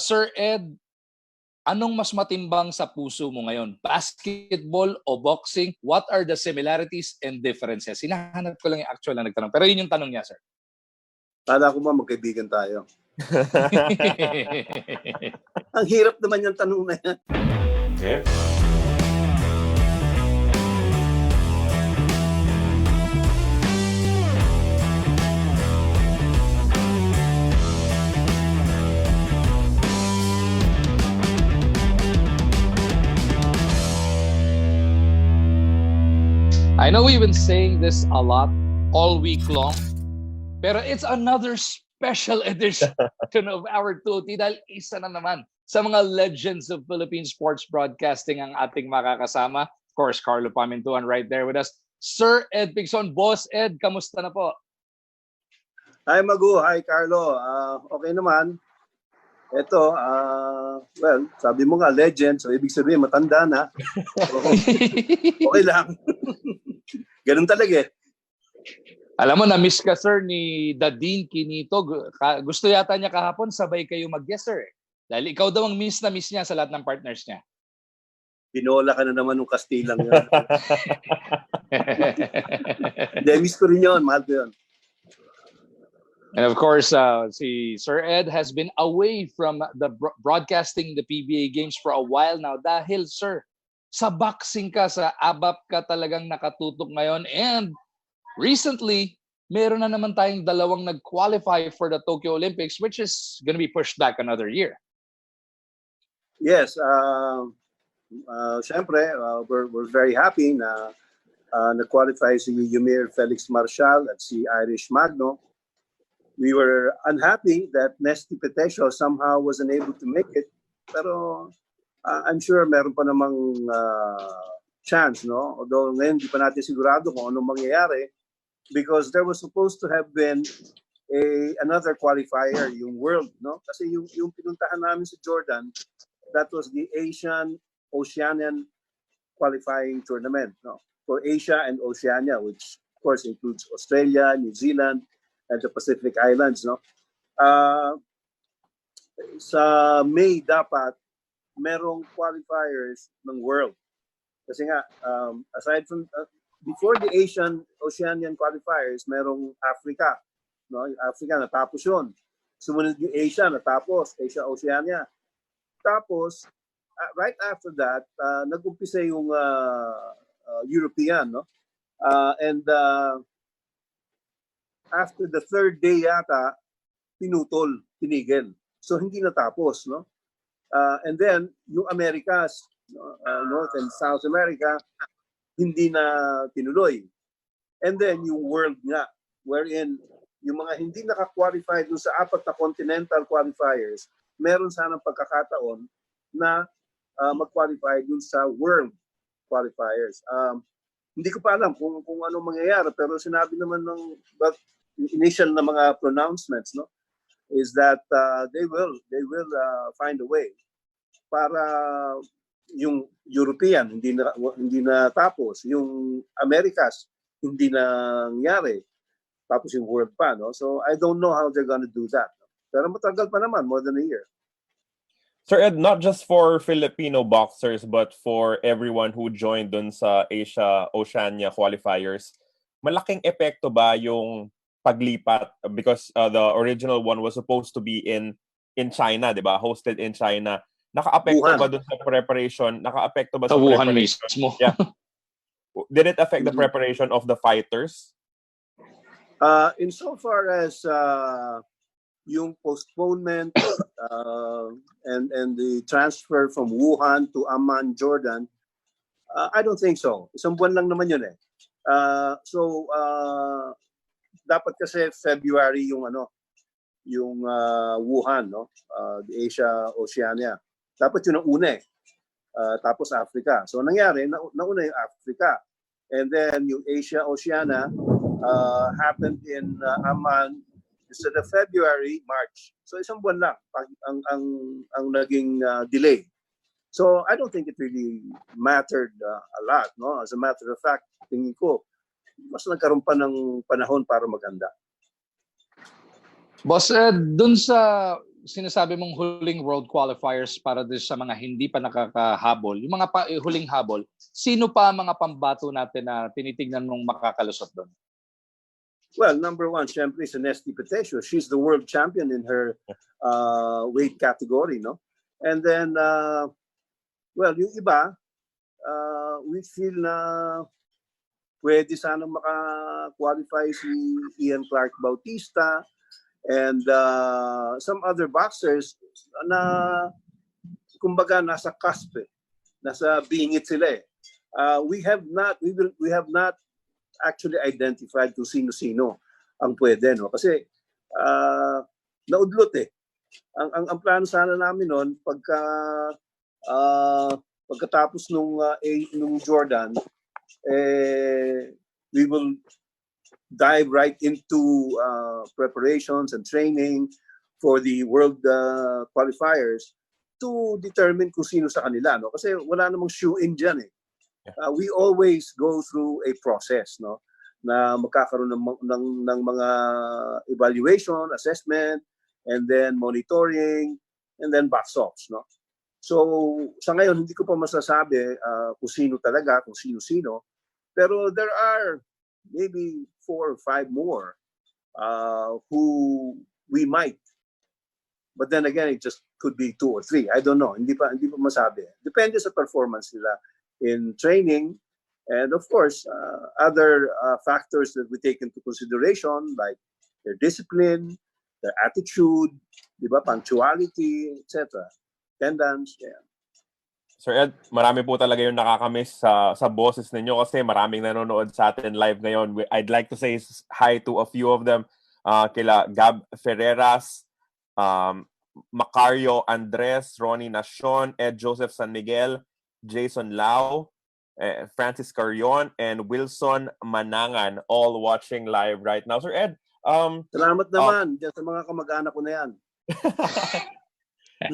Sir Ed, anong mas matimbang sa puso mo ngayon? Basketball o boxing? What are the similarities and differences? Hinahanap ko lang yung actual na nagtanong. Pero yun yung tanong niya, sir. Kala ko magkaibigan tayo. Ang hirap naman yung tanong na yan. Okay. I know we've been saying this a lot all week long, pero it's another special edition of our 2T dahil isa na naman sa mga legends of Philippine sports broadcasting ang ating makakasama. Of course, Carlo Pamintuan right there with us. Sir Ed Pigson, Boss Ed, kamusta na po? Hi Magu, hi Carlo. Okay naman. Ito, well, sabi mo nga legend, so ibig sabihin matanda na. Okay lang. Ganun talaga eh. Alam mo, na-miss ka sir ni Dadine Quinito. Gusto yata niya kahapon sabay kayo mag-guest sir. Dahil ikaw daw ang miss na miss niya sa lahat ng partners niya. Pinola ka na naman ng Kastilang yun. Hindi, miss ko rin yun. Mahal ko yun. And of course, si Sir Ed has been away from the broadcasting the PBA games for a while now dahil, sir, sa boxing ka, sa ABAP ka talagang nakatutok ngayon. And recently, meron na naman tayong dalawang nag-qualify for the Tokyo Olympics, which is going to be pushed back another year. Yes. Siyempre, we're very happy na nag-qualify si Yumir Felix Marshall at si Irish Magno. We were unhappy that Nesty Petesio somehow wasn't able to make it. Pero I'm sure meron pa namang chance, no? Although ngayon di pa natin sigurado kung anong mangyayari because there was supposed to have been another qualifier, yung World, no? Kasi yung pinuntahan namin sa Jordan, that was the Asian Oceanian qualifying tournament, no? For Asia and Oceania, which of course includes Australia, New Zealand, and the Pacific Islands, no? Sa May dapat merong qualifiers ng World. Kasi nga, aside from before the Asian Oceanian qualifiers, merong Africa, no? Yung Africa natapos 'yon. Sumunod yung Asia natapos, Asia Oceania. Tapos right after that, nag-umpisa yung European, no? And after the third day yata, tinigil. So hindi natapos, no? And then, yung Americas, North and South America, hindi na tinuloy. And then, yung World nga, wherein yung mga hindi naka-qualify dun sa apat na continental qualifiers, meron sanang pagkakataon na mag-qualify dun sa World qualifiers. Hindi ko pa alam kung anong mangyayari, pero sinabi naman ng initial na mga pronouncements, no, is that they will find a way para yung European hindi na tapos, yung Americas hindi na nangyari, tapos yung World pa, no. So I don't know how they're gonna do that, no? Pero matagal pa naman, more than a year. Sir Ed, not just for Filipino boxers but for everyone who joined dun sa Asia Oceania qualifiers, malaking epekto ba yung paglipat because the original one was supposed to be in China, 'di ba? Hosted in China. Naka-apekto ba dun sa preparation? Naka-apekto ba sa Wuhan preparation? mismo. Yeah. Did it affect the preparation of the fighters? Insofar as yung postponement and the transfer from Wuhan to Amman, Jordan, I don't think so. Isang buwan lang naman yun eh. So dapat kasi February yung Wuhan, no? The Asia Oceania. Dapat yun ang una eh. Tapos Africa. So nangyari, nauna yung Africa. And then yung Asia Oceania happened in Amman instead of February, March. So isang buwan lang ang naging delay. So I don't think it really mattered a lot, no? As a matter of fact, tingin ko mas nagkaroon pa ng panahon para maganda. Boss Ed, dun sa sinasabi mong huling world qualifiers para din sa mga hindi pa nakakahabol, yung mga huling habol, sino pa mga pambato natin na tinitingnan mong makakalusot doon? Well, number one, syempre, is Nesty Petesio. She's the world champion in her weight category, no? And then, well, yung iba, we feel na pwede sanang maka-qualify si Ian Clark Bautista and some other boxers na kumbaga nasa cusp, nasa bingit sila. We have not actually identified kung sino-sino ang pwede, no? Kasi naudlot eh. Ang plano sana namin noon pagkatapos nung Jordan, we will dive right into preparations and training for the world qualifiers to determine kung sino sa kanila, no? Kasi wala namang shoe-in dyan eh. We always go through a process, no, na magkakaroon ng mga evaluation, assessment, and then monitoring, and then box-offs, no. So sa ngayon hindi ko pa masasabi kung sino talaga, kung sino-sino, pero there are maybe 4 or 5 more who we might. But then again, it just could be 2 or 3. I don't know. Hindi pa masabi. Depende sa performance nila in training, and of course other factors that we take into consideration, like their discipline, their attitude, di ba, punctuality, etc. Attendance. Yeah. Sir Ed, marami po talaga yung nakakamiss sa boses ninyo kasi maraming nanonood sa atin live ngayon. I'd like to say hi to a few of them. Kila Gab Ferreras, Macario Andres, Ronnie Nacion, Ed Joseph San Miguel, Jason Lau, Francis Carion, and Wilson Manangan, all watching live right now. Sir Ed, salamat naman dyan sa mga kamag-anak ko na yan.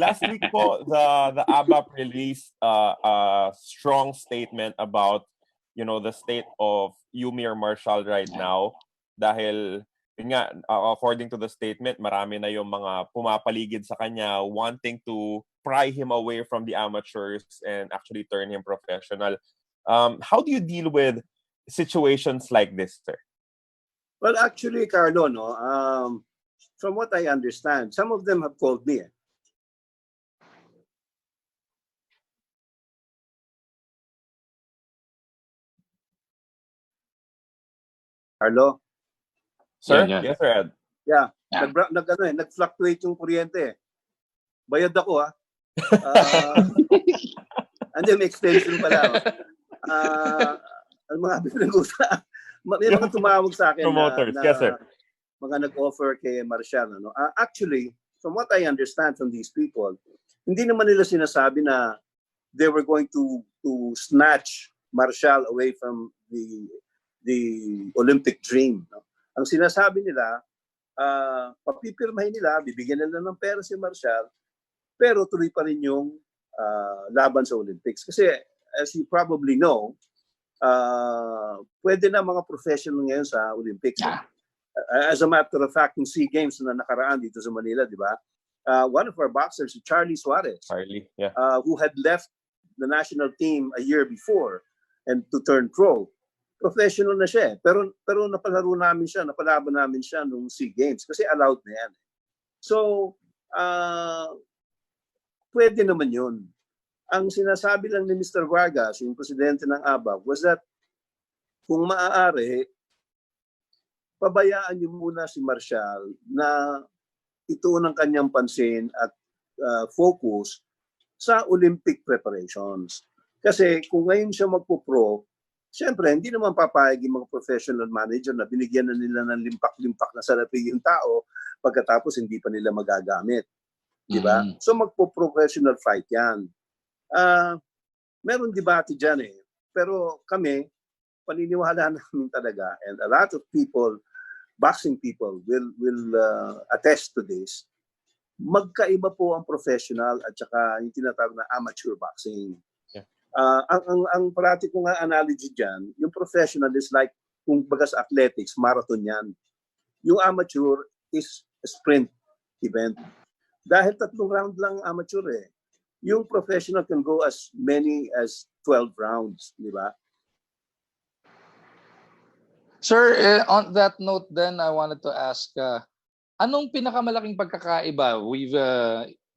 Last week po, the ABAP released a strong statement about, you know, the state of Yumir Marshall right now. Dahil, yun nga, according to the statement, marami na yung mga pumapaligid sa kanya wanting to pry him away from the amateurs and actually turn him professional. How do you deal with situations like this, sir? Well, actually, Carlo, no, from what I understand, some of them have called me. Carlo? Sir? Yeah. Yes, sir, Ed. Yeah. Nag-fluctuate yung kuryente. Bayad ako, ha? And then may extension pala. Ang mga pinag-usapan, may mga tumawag sa akin Promoters. Yes, sir. Mga nag-offer kay Marshall. Ano? Actually, from what I understand from these people, hindi naman nila sinasabi na they were going to snatch Marshall away from the Olympic dream. No? Ang sinasabi nila, papipirmahin nila, bibigyan nila ng pera si Marshall, pero tuloy pa rin yung laban sa Olympics. Kasi as you probably know, pwede na mga professional ngayon sa Olympics. Yeah. As a matter of fact, yung SEA Games na nakaraan dito sa Manila, di ba? One of our boxers, Charlie Suarez, Yeah. who had left the national team a year before and to turn pro, professional na siya. Pero napalaban namin siya nung SEA Games kasi allowed na yan. So, pwede naman yun. Ang sinasabi lang ni Mr. Vargas, yung presidente ng ABAP, was that kung maaari, pabayaan niyo muna si Marshall na ituon ang kanyang pansin at focus sa Olympic preparations. Kasi kung ngayon siya magpo-pro, siyempre hindi naman papayag yung mga professional manager na binigyan na nila ng limpak-limpak na salapi yung tao pagkatapos hindi pa nila magagamit. Diba? So magpo-professional fight yan. Meron debate dyan eh. Pero kami, paniniwala namin talaga, and a lot of people, boxing people will attest to this, magkaiba po ang professional at saka yung tinatawag na amateur boxing. Yeah. Ang parati ko nga analogy dyan, yung professional is like, kung baga sa athletics, marathon yan. Yung amateur is a sprint event. Dahil 3 round lang amateur eh. Yung professional can go as many as 12 rounds, di ba? Sir, on that note then, I wanted to ask, anong pinakamalaking pagkakaiba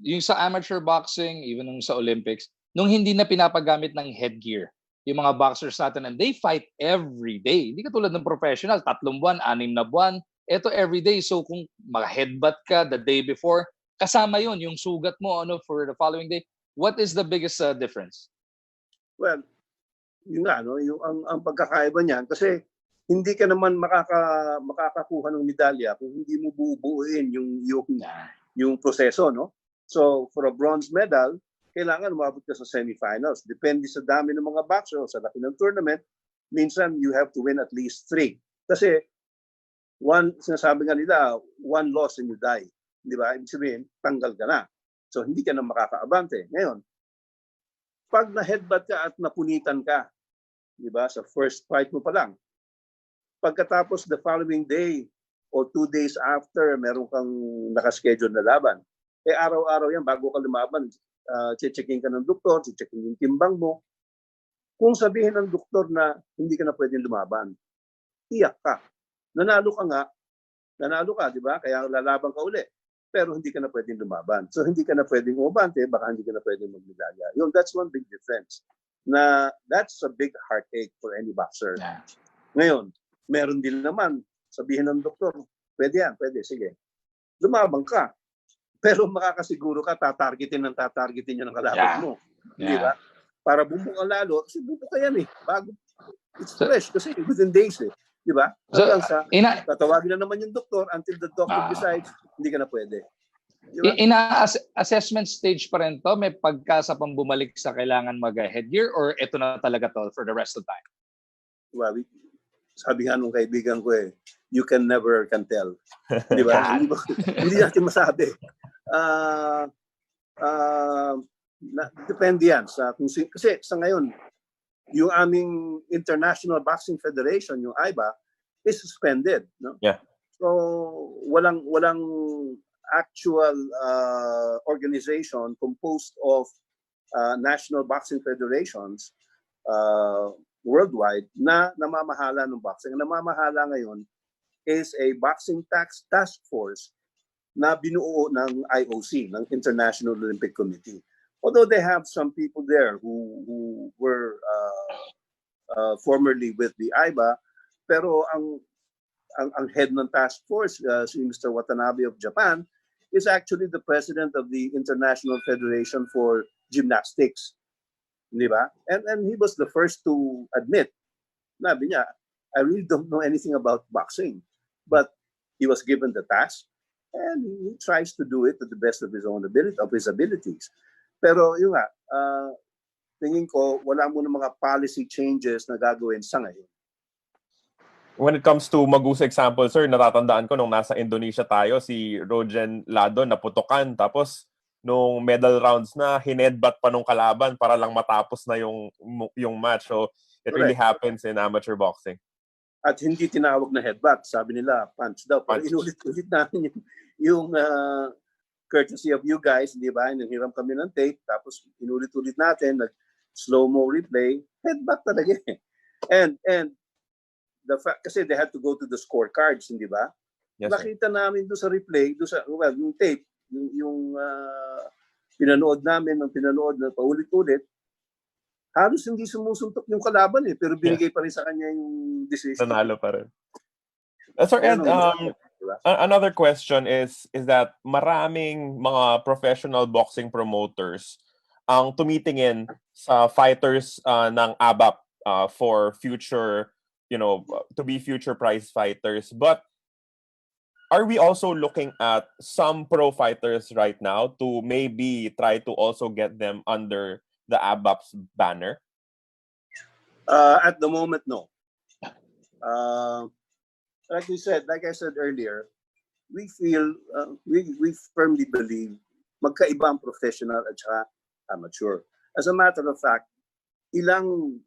yung sa amateur boxing, even yung sa Olympics, nung hindi na pinapagamit ng headgear? Yung mga boxers natin, and they fight every day. Hindi katulad ng professional, 3 buwan, 6 na buwan. Ito every day. So kung mag-headbutt ka the day before, kasama yon yung sugat mo for the following day. What is the biggest difference? Well, yun nga, no? Yung, ang pagkakaiba niyan, kasi hindi ka naman makakakuha ng medalya kung hindi mo buuin yung proseso, no? So, for a bronze medal, kailangan umabot ka sa semifinals. Depende sa dami ng mga boxers, sa laki ng tournament, minsan you have to win at least 3. Kasi, sinasabi nga nila, 1 loss and you die. Di ba? Ibig sabihin, tanggal ka na. So, hindi ka na makakaabante. Ngayon, pag na-headbutt ka at napunitan ka, di ba, sa first fight mo pa lang, pagkatapos the following day or 2 days after, meron kang nakaschedule na laban, araw-araw yan, bago ka lumaban, checking ka ng doktor, checking yung timbang mo. Kung sabihin ng doktor na hindi ka na pwedeng lumaban, iyak ka. Nanalo ka, di ba? Kaya lalaban ka uli. Pero hindi ka na pwedeng lumaban. So hindi ka na pwedeng umabante, baka hindi ka na pwedeng magmedalya. That's one big difference. That's a big heartache for any boxer. Yeah. Ngayon, meron din naman, sabihin ng doktor, pwede yan, sige. Lumabang ka. Pero makakasiguro ka, tatargetin niya ng kalaban mo. Di ba? Para bumuka lalo, kasi bumuka yan eh. Bago, it's fresh kasi within days eh. Di ba? Hanggang sa, tatawagin na naman yung doktor until the doctor decides, hindi ka na pwede. Diba? Assessment stage pa rin to? May pagkasa pang bumalik sa kailangan mag-headgear or ito na talaga to for the rest of the time? Well, sabi nga nung kaibigan ko you can never tell. Di ba? Hindi natin masabi. Depende yan. Kasi sa ngayon, yung aming International Boxing Federation, yung IBA, is suspended. No? Yeah. So, walang actual organization composed of national boxing federations worldwide na namamahala ng boxing. Ang namamahala ngayon is a boxing task force na binuo ng IOC, ng International Olympic Committee. Although they have some people there who were formerly with the IBA, pero ang head ng task force, si Mr. Watanabe of Japan, is actually the president of the International Federation for Gymnastics. Di ba? And he was the first to admit, sabi niya, I really don't know anything about boxing. But he was given the task and he tries to do it to the best of his abilities. Pero yun nga, tingin ko, wala mo ng mga policy changes na gagawin sa ngayon. When it comes to Magusa example, sir, natatandaan ko nung nasa Indonesia tayo, si Rogen Lado naputukan. Tapos, nung medal rounds na, hinedbat pa nung kalaban para lang matapos na yung match. So, it really happens in amateur boxing. At hindi tinawag na headbutt. Sabi nila, punch daw. Pero inulit-ulit namin yung courtesy of you guys, di ba? Nanghiram kami ng tape, tapos inulit-ulit natin, nag-slow-mo replay, headbutt talaga eh. And the fact, kasi they had to go to the scorecards, hindi ba? Yes, nakita namin doon sa replay, yung tape, yung pinanood namin, na paulit-ulit, halos hindi sumusuntok yung kalaban eh, pero binigay pa rin sa kanya yung decision. Nanalo pa rin. Sir Ed, another question is that maraming mga professional boxing promoters ang tumitingin sa fighters ng ABAP for future, to be future prize fighters. But are we also looking at some pro fighters right now to maybe try to also get them under the ABAP's banner? At the moment, no. Like I said earlier, we feel, we firmly believe magkaiba ang professional at saka amateur. As a matter of fact, ilang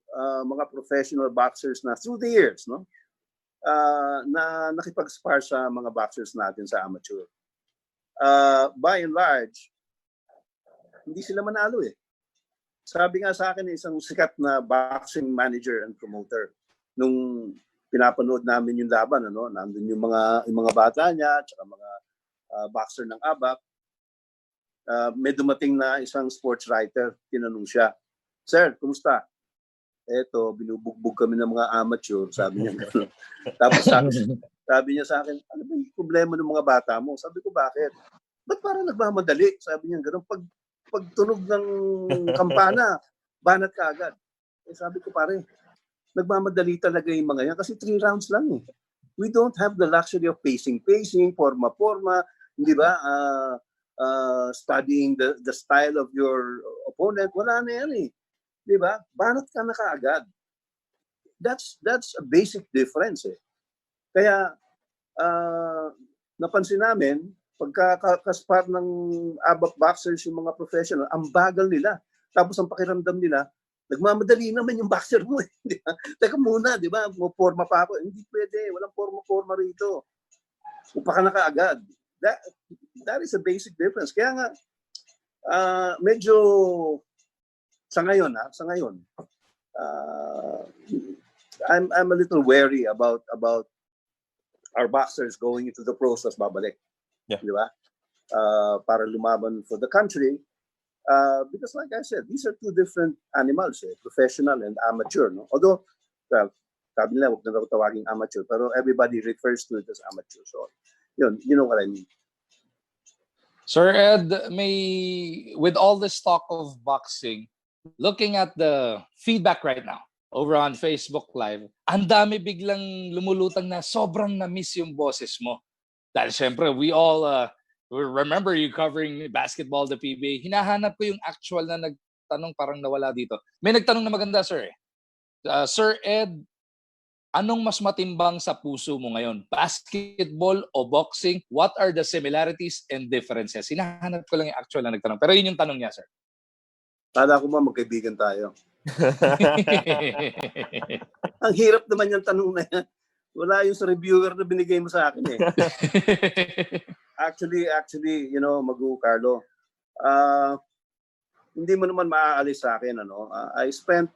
mga professional boxers na through the years, no, na nakipag-spar sa mga boxers natin sa amateur. by and large, hindi sila manalo eh. Sabi nga sa akin isang sikat na boxing manager and promoter, nung pinapanood namin yung laban, nandun yung mga bata niya, tsaka mga boxer ng ABAP, may dumating na isang sports writer, tinanong siya, "Sir, kumusta?" "Eto, binubugbog kami ng mga amateur," sabi niya gano'n. Tapos sabi niya sa akin, "Ano ba yung problema ng mga bata mo?" Sabi ko, "Bakit?" "Ba't parang nagmamadali?" Sabi niya gano'n. Pag tunog ng kampana, banat ka agad. Sabi ko, "Pare, nagmamadali talaga yung mga yan kasi 3 rounds lang eh. We don't have the luxury of pacing, forma, hindi ba? Studying the style of your opponent. Wala na yan eh. Di ba? Banat ka na kaagad." That's a basic difference eh. Kaya napansin namin, pagkakaspar ng ABAP boxers yung mga professional, ang bagal nila. Tapos ang pakiramdam nila, nagmamadali naman yung boxer mo eh. Di ba? Teka muna, di ba? Forma pa ako. Hindi pwede. Walang forma rito. Upa ka na kaagad. That is a basic difference. Kaya nga, medyo sa ngayon, I'm a little wary about our boxers going into the pros as babalik. Yeah. Di ba? Para lumaban for the country. Because like I said, these are two different animals, professional and amateur. No? Although, well, sabi nila, huwag na daw tawaging amateur, pero everybody refers to it as amateur. So, yun, you know what I mean. Sir Ed, with all this talk of boxing, looking at the feedback right now over on Facebook Live, ang dami biglang lumulutang na sobrang na-miss yung boses mo. Dahil syempre, we remember you covering basketball, the PBA. Hinahanap ko yung actual na nagtanong, parang nawala dito. May nagtanong na maganda, sir. Sir Ed, anong mas matimbang sa puso mo ngayon? Basketball o boxing? What are the similarities and differences? Hinahanap ko lang yung actual na nagtanong. Pero yun yung tanong niya, sir. Kala ko ba magkaibigan tayo? Ang hirap naman yung tanong na yan. Wala yung sa reviewer na binigay mo sa akin eh. Actually, Magu Carlo, hindi mo naman maaalis sa akin. I spent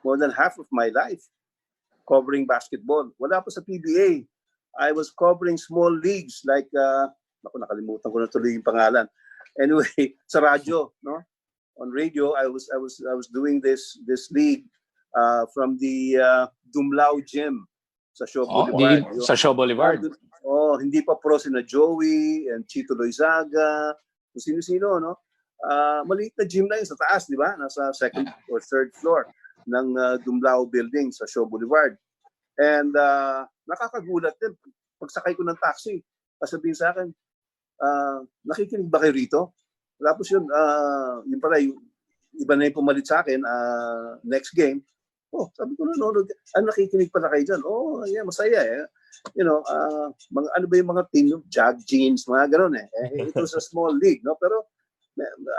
more than half of my life covering basketball. Wala pa sa PBA. I was covering small leagues like, nakalimutan ko na tuloy yung pangalan. Anyway, sa radyo, no? On radio, I was doing this league from the Dumlao Gym sa Shaw Boulevard. Sa Shaw Boulevard. Hindi pa pro sina Joey and Chito Loizaga, kung sino-sino, no? Maliit na gym na yun sa taas, di ba? Nasa second or third floor ng Dumlao building sa Shaw Boulevard. And nakakagulat din. Pagsakay ko ng taxi, sabihin sa akin, nakikinig ba kayo rito? Tapos yun pala, iba na yung pumalit sa akin, next game. Sabi ko, nanonood. Nakikinig pala kayo dyan. Yeah, masaya eh. Ano ba yung mga team, Jag Jeans, mga gano'n eh. Ito sa small league, no? Pero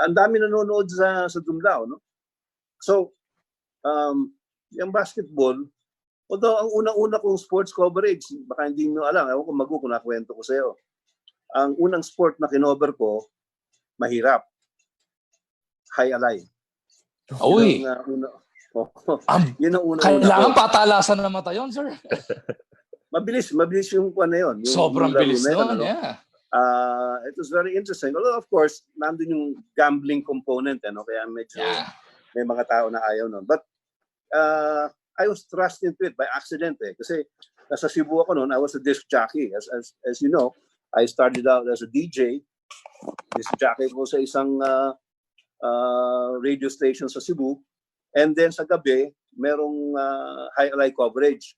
ang dami nanonood sa Dumlao, no? So, yung basketball, although ang unang-una kong sports coverage, baka hindi nyo alam, ewan ko Magu kung nakwento ko sa'yo. Ang unang sport na kinover ko, mahirap. High alay. Uy! Yun ang una. Kailangan patalasan na mata yun, sir. Mabilis yung kuwan na yun. Sobrang bilis nun, yeah. It was very interesting. Although, of course, nandun yung gambling component, kaya medyo may mga tao na ayaw nun. But I was thrust into it by accident kasi nasa Cebu ako noon, I was a disc jockey. As you know, I started out as a DJ. Disc jockey ko sa isang radio station sa Cebu. And then sa gabi, merong high alay coverage.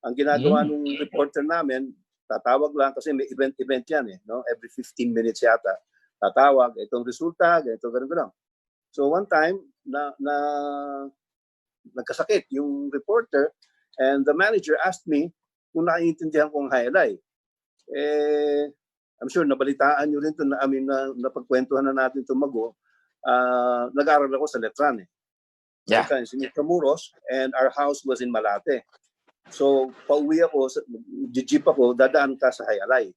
Ang ginagawa ng reporter namin, tatawag lang kasi may event yan no? Every 15 minutes yata. Tatawag, itong resulta, ganito. So one time, nagkasakit yung reporter and the manager asked me kung naiintindihan ko ang high alay. I'm sure nabalitaan nyo rin ito na napagkwentuhan na natin ito Magu. Nag-aaral ako sa Letran Yeah. In Intramuros, and our house was in Malate. So, pauwi ako, jeep ako, dadaan ka sa High Alay.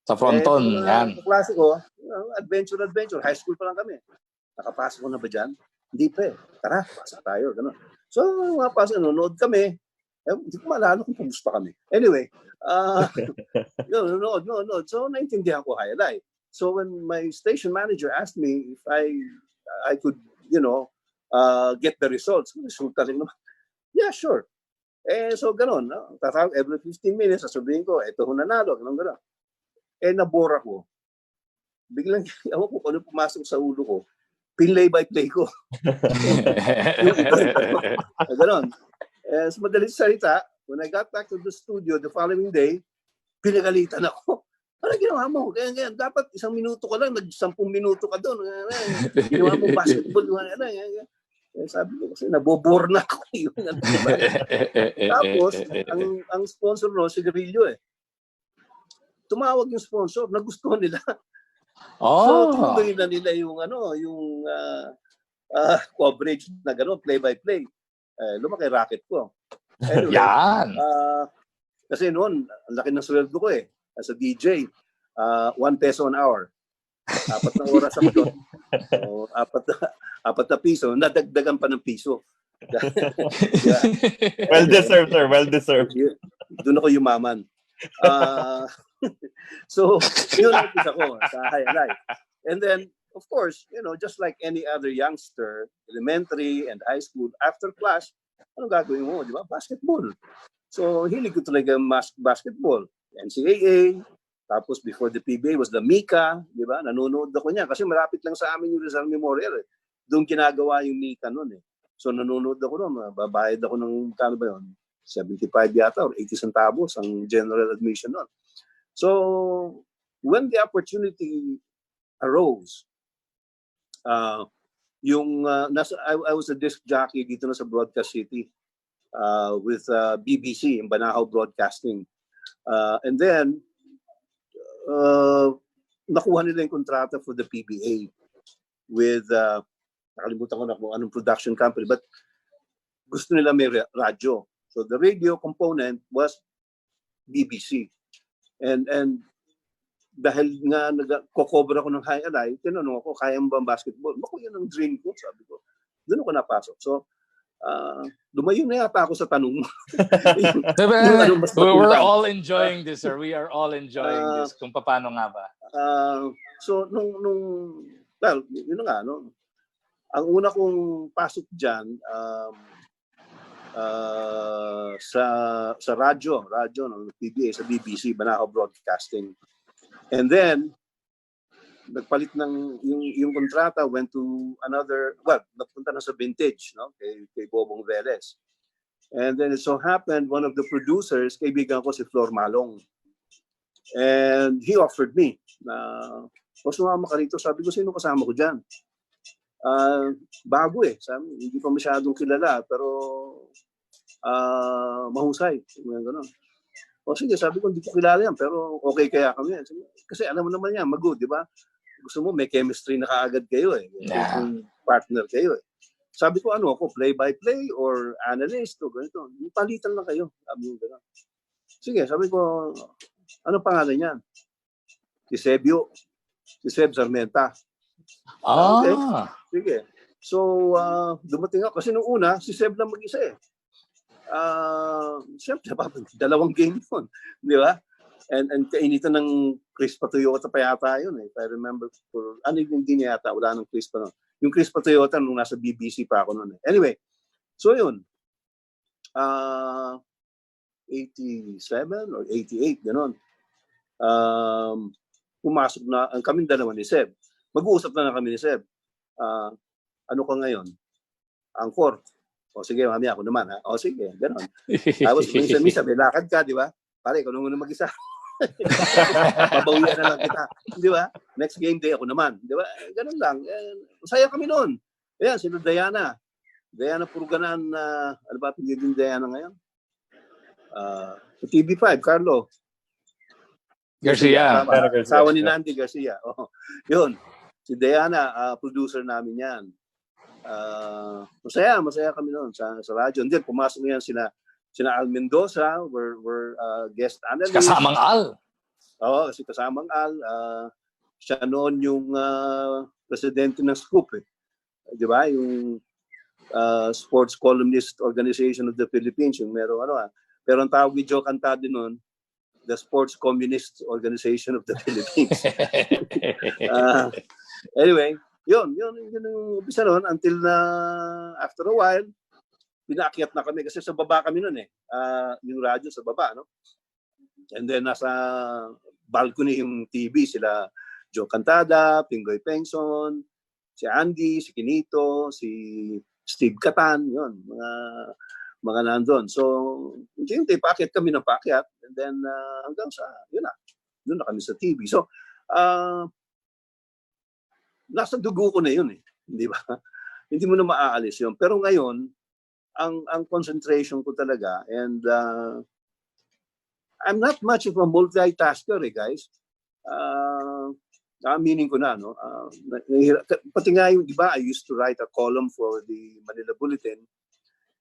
Sa fronton, yan. Klase ko, adventure, high school pa lang kami. Nakapasok ko na ba dyan? Hindi pa eh. Tara, pasok tayo. Ganun. So, nanonood kami. Hindi ko maalala kung kumusta kami. Anyway, nanonood. So, naintindihan ko highlight. So, when my station manager asked me if I could, get the results, resulta rin naman. Yeah, sure. So, ganun. No? Tatawag every 15 minutes, sasabihin ko, eto ho nanalo, ganun. Nabora ko. Biglang, ako ko ano pumasok sa ulo ko, pinlay-by-play ko. Ganon. Sa madaling salita, when I got back to the studio the following day, pinagalitan ako. Ano ginawa mo? Ganyan. Dapat 1 minuto ka lang, 10 minuto ka doon. Ginawa mo basketball. Sabi ko kasi nabobore na ako. Tapos, ang sponsor no, sigarilyo eh. Tumawag yung sponsor, nagustuhan nila. So, tuloy na nila yung coverage na gano'n, play-by-play. Lumaki racket ko. Anyway, yan! Kasi noon, ang laki ng sweldo ko eh. As a DJ, 1 peso an hour. 4 na oras ako doon. So, 4 na piso. Nadagdagan pa ng piso. Well-deserved, sir. Well-deserved. Doon ako yumaman. So, yun ang isa ko sa high life. And then, of course, just like any other youngster, elementary and high school, after class, anong gagawin mo, di ba? Basketball. So, hilig ko talaga basketball. NCAA, tapos before the PBA was the Mika, di ba? Nanonood ako niya kasi malapit lang sa amin yung Rizal Memorial. Doon ginagawa yung Mika noon eh. So, nanonood ako noon. Babayad ako ng, kano ba yun? 75 yata or 80 centavos ang general admission noon. So, when the opportunity arose, I was a disc jockey dito na sa Broadcast City with BBC, in Banahaw Broadcasting. And then, nakuha nila yung kontrata for the PBA with, nakalimutan ko na kung anong production company, but gusto nila may radyo. So the radio component was BBC. And dahil nga nagko-cover ako ng High Alay, tinanong ako, kaya mo ba ang basketball? Naku, yun ang dream ko, sabi ko. Doon ako napasok. So, lumayo na yata ako sa tanong mo. We're all enjoying this, sir. We are all enjoying this. Kung paano nga ba? So, well, yun nga, no? Ang una kong pasok dyan, sa radyo ng PBA, sa BBC, Banahaw Broadcasting. And then, nagpalit ng yung kontrata, went to another, well, napunta na sa Vintage, no? Kay Bobong Velez. And then it so happened, one of the producers, kaibigan ko si Flor Malong. And he offered me na, sumama ka rito. Sabi ko, sino kasama ko dyan? Bago eh. Sabi, hindi pa masyadong kilala, pero mahusay. Ganun. Sige, sabi ko, hindi ko kilala yan, pero okay kaya kami. Kasi alam mo naman yan, mag-good, di ba? Gusto mo, may chemistry na kaagad kayo eh. Yeah. Partner kayo eh. Sabi ko, ako, play-by-play or analyst o ganito. Palitan lang kayo. Sabi ko, gano'n. Sige, sabi ko, ano pangalan yan? Si Sebio. Si Seb Sarmenta. Okay. Sige. So, dumating ako. Kasi nung una, si Seb lang mag-isa eh. Siyempre, 2 game yun. Di ba? And kainitan ng Chris Patuyota pa yata yun eh. If I remember, hindi niya yata. Wala nang Chris pa nun. Yung Chris Patuyota nung nasa BBC pa ako nun eh. Anyway, so yun. 87 or 88, gano'n. Pumasok na, kaming dalawa ni Seb. Mag-uusap na kami ni Seb. Ano ka ngayon? Angkor. Sige, mami, ako naman. Ha? Sige, gano'n. Tapos, minsan, may lakad ka, di ba? Pare, ikaw naman mag-isa. Pabawian na lang kita. Di ba? Next game day, ako naman. Di ba? Gano'n lang. Masaya kami noon. Ayan, sino Diana. Diana Purganan, ano ba pinigin Diana ngayon? TV5, Carlo. Garcia. Asawa ni Nandi Garcia. Yun. Si Diana, producer namin yan. Masaya kami noon sa radyo. And then pumasok na yan sina Al Mendoza, were guest analysts. Kasamang Al. Oo, kasi kasamang Al, siya noon yung presidente ng SCOOP eh. Di ba? Yung Sports Columnist Organization of the Philippines, yung meron pero ang tawag ni Joe Cantade noon, the Sports Communist Organization of the Philippines. Anyway, yun yung umpisa noon until na after a while, pinaakyat na kami kasi sa baba kami noon eh. Yung radyo sa baba, no? And then nasa balcony yung TV, sila Joe Cantada, Pingoy Pengson, si Andy, si Kinito, si Steve Catan, yun, mga nandun. So, hindi, paakyat kami ng paakyat. And then, hanggang sa, yun na, doon na kami sa TV. So, nasa dugo ko na yun eh. Di ba? Hindi mo na maaalis yun. Pero ngayon, ang concentration ko talaga, and I'm not much of a multitasker eh, guys. Meaning ko na, no? Pati nga yung, di ba, I used to write a column for the Manila Bulletin.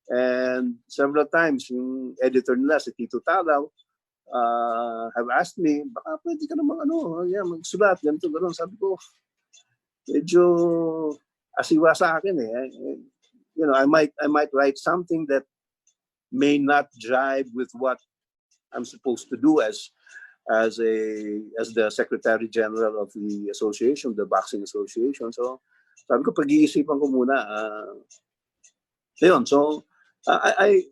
And several times, yung editor nila, si Tito Talaw, have asked me, baka pwede ka namang magsulat, ganito, gano'n. Sabi ko, medyo asiwa sa akin eh. You know, I might write something that may not jive with what I'm supposed to do as the Secretary General of the association, the Boxing Association. So, sabi ko, pag-iisipan ko muna. Yun, so, I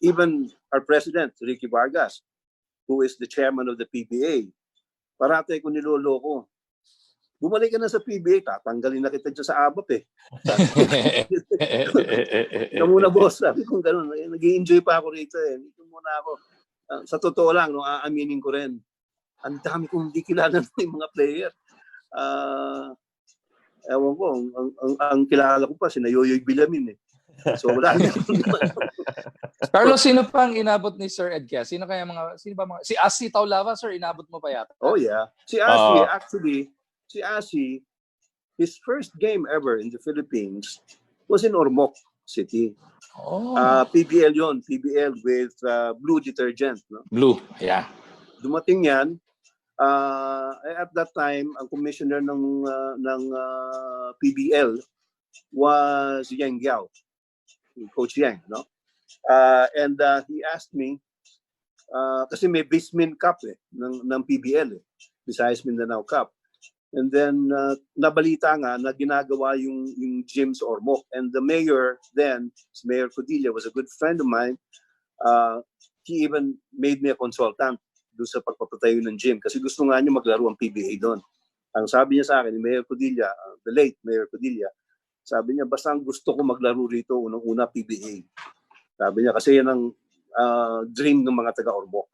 even our president, Ricky Vargas, who is the chairman of the PBA, parate ko niloloko. Bumalik ka na sa PBA, tatanggalin na kita dyan sa ABAP eh. Ikaw muna, boss. Sabi ko gano'n, nag-i-enjoy pa ako rito eh. Dito muna ako. Sa totoo lang, no, aaminin ko rin, ang dami kong hindi kilala ng mga player. Ewan ko, ang kilala ko pa, sina Yoyoy Bilamin eh. So wala na. Carlos, sino pang inabot ni Sir Ed kaya? Sino si Asi Taulava, sir, inabot mo pa yata? Oh yeah. Si Asi, actually, his first game ever in the Philippines was in Ormoc City. Oh. PBL yon, PBL with Blue detergent. No? Blue, yeah. Dumating yan. At that time, ang commissioner ng PBL was Yang Giao, Coach Yang, no? And he asked me, kasi may Bismin Cup ng PBL besides Mindanao Cup. And then, nabalita nga na ginagawa yung gym sa Ormoc. And the mayor then, Mayor Codilla, was a good friend of mine. He even made me a consultant doon sa pagpapatayo ng gym kasi gusto nga niya maglaro ang PBA doon. Ang sabi niya sa akin, Mayor Codilla, the late Mayor Codilla, sabi niya, basta ang gusto ko maglaro rito, unang-una PBA. Sabi niya, kasi yan ang dream ng mga taga-Ormoc.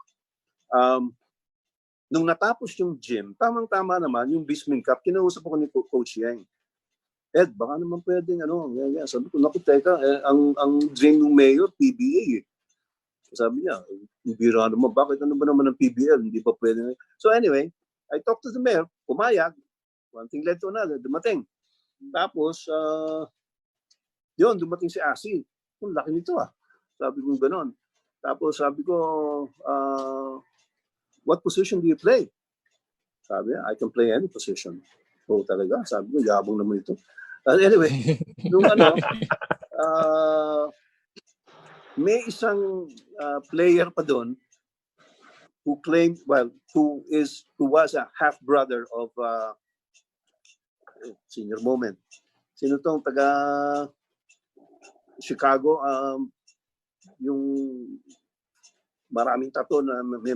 Nung natapos yung gym, tamang-tama naman, yung Bismin Cup, kinausap ako ni Coach Yang. Ed, baka naman pwedeng Sabi ko, naku, teka, ang dream ng mayor, PBA eh. Sabi niya, bira naman, bakit ano ba naman ang PBL? Hindi pa pwede. So anyway, I talked to the mayor, pumayag, one thing led to another, dumating. Tapos, yun, dumating si Asi. Ang laki nito ah. Sabi ko gano'n. Tapos sabi ko, what position do you play? Sabi niya, I can play any position. Oh, talaga? Sabi ko, yabang naman ito. Anyway, nung may isang player pa doon who claimed, who was a half-brother of Senior Moment. Sino tong taga Chicago, yung maraming tato na may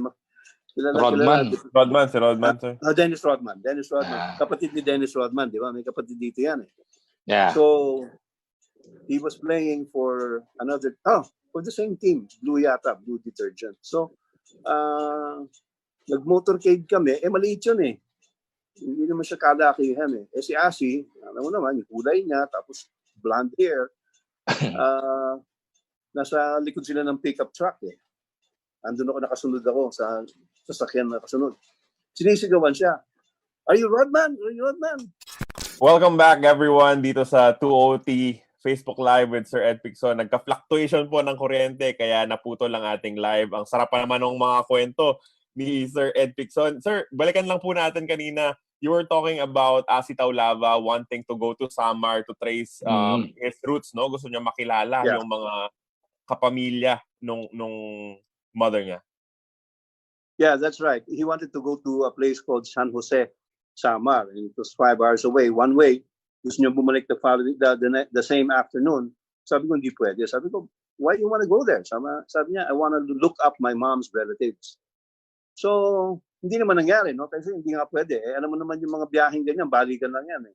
Rodman, sir. Dennis Rodman. Yeah. Kapatid ni Dennis Rodman, di ba? May kapatid dito yan eh. Yeah. So, he was playing for for the same team, Blue detergent. So, nag-motorcade kami, maliit yun eh. Hindi naman siya kalakihan eh. Si Asi, alam mo naman, yung kulay niya, tapos blonde hair, nasa likod sila ng pickup truck eh. Andun nakasunod ako sa sasakyan na kasunod. Sinisigawan siya. Are you Rodman? Welcome back everyone dito sa 2OT Facebook Live with Sir Ed Picson. Nagka-fluctuation po ng kuryente kaya naputo lang ating live. Ang sarap pa naman ng mga kwento ni Sir Ed Picson. Sir, balikan lang po natin kanina. You were talking about Asi Taulava wanting to go to Samar to trace his roots, no? Gusto niya makilala yung mga kapamilya nung mother niya. Yeah, that's right. He wanted to go to a place called San Jose, Samar. And it was 5 hours away, one way. Gusto niya bumalik the same afternoon. Sabi ko, hindi pwede. Sabi ko, why do you want to go there? Sabi niya, I want to look up my mom's relatives. So, hindi naman nangyari, no? Kasi hindi nga pwede. Alam mo naman yung mga biyaheng ganyan, balikan lang yan.